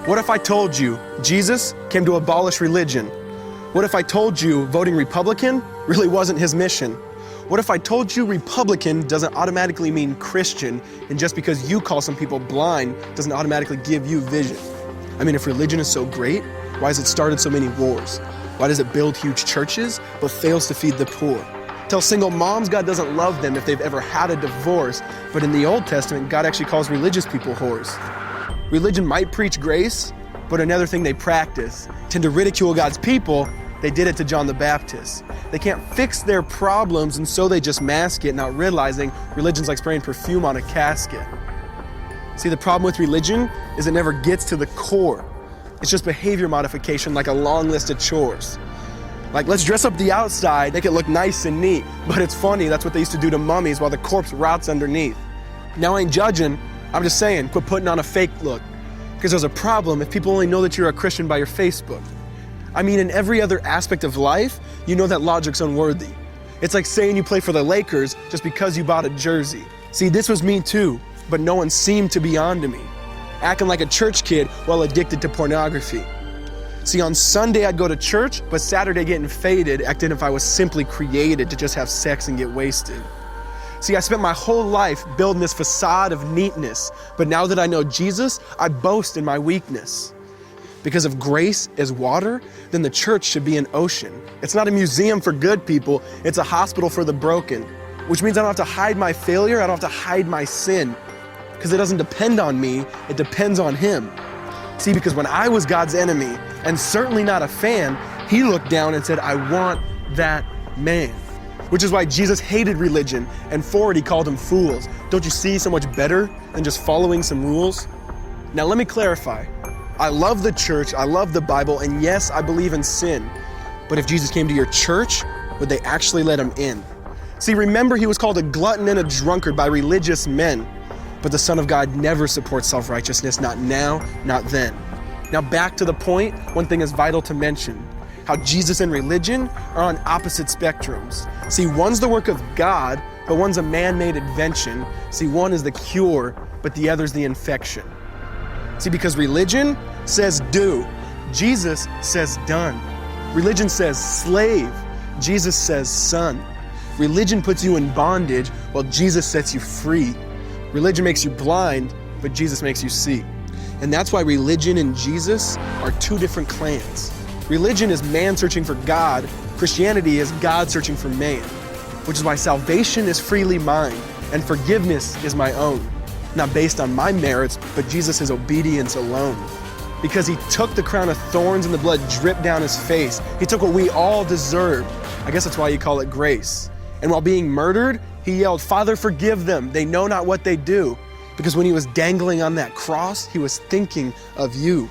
What if I told you Jesus came to abolish religion? What if I told you voting Republican really wasn't his mission? What if I told you Republican doesn't automatically mean Christian, and just because you call some people blind doesn't automatically give you vision? I mean, if religion is so great, why has it started so many wars? Why does it build huge churches but fails to feed the poor? Tell single moms God doesn't love them if they've ever had a divorce, but in the Old Testament, God actually calls religious people whores. Religion might preach grace, but another thing they practice. Tend to ridicule God's people. They did it to John the Baptist. They can't fix their problems, and so they just mask it, not realizing religion's like spraying perfume on a casket. See, the problem with religion is it never gets to the core. It's just behavior modification, like a long list of chores. Like, let's dress up the outside, make it look nice and neat. But it's funny, that's what they used to do to mummies while the corpse rots underneath. Now, I ain't judging, I'm just saying, quit putting on a fake look. Because there's a problem if people only know that you're a Christian by your Facebook. I mean, in every other aspect of life, you know that logic's unworthy. It's like saying you play for the Lakers just because you bought a jersey. See, this was me too, but no one seemed to be on to me. Acting like a church kid while addicted to pornography. See, on Sunday I'd go to church, but Saturday getting faded, acting if I was simply created to just have sex and get wasted. See, I spent my whole life building this facade of neatness, but now that I know Jesus, I boast in my weakness. Because if grace is water, then the church should be an ocean. It's not a museum for good people, it's a hospital for the broken. Which means I don't have to hide my failure, I don't have to hide my sin. Because it doesn't depend on me, it depends on Him. See, because when I was God's enemy, and certainly not a fan, He looked down and said, I want that man. Which is why Jesus hated religion, and for it He called them fools. Don't you see so much better than just following some rules? Now let me clarify. I love the church, I love the Bible, and yes, I believe in sin. But if Jesus came to your church, would they actually let Him in? See, remember He was called a glutton and a drunkard by religious men. But the Son of God never supports self-righteousness, not now, not then. Now back to the point, one thing is vital to mention. How Jesus and religion are on opposite spectrums. See, one's the work of God, but one's a man-made invention. See, one is the cure, but the other's the infection. See, because religion says do, Jesus says done. Religion says slave, Jesus says son. Religion puts you in bondage, while Jesus sets you free. Religion makes you blind, but Jesus makes you see. And that's why religion and Jesus are two different clans. Religion is man searching for God. Christianity is God searching for man. Which is why salvation is freely mine, and forgiveness is my own. Not based on my merits, but Jesus' obedience alone. Because He took the crown of thorns and the blood dripped down His face. He took what we all deserved. I guess that's why you call it grace. And while being murdered, He yelled, Father, forgive them. They know not what they do. Because when He was dangling on that cross, He was thinking of you.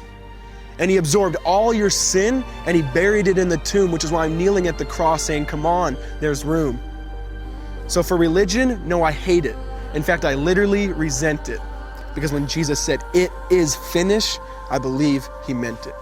And He absorbed all your sin and He buried it in the tomb, which is why I'm kneeling at the cross saying, come on, there's room. So for religion, no, I hate it. In fact, I literally resent it. Because when Jesus said, it is finished, I believe He meant it.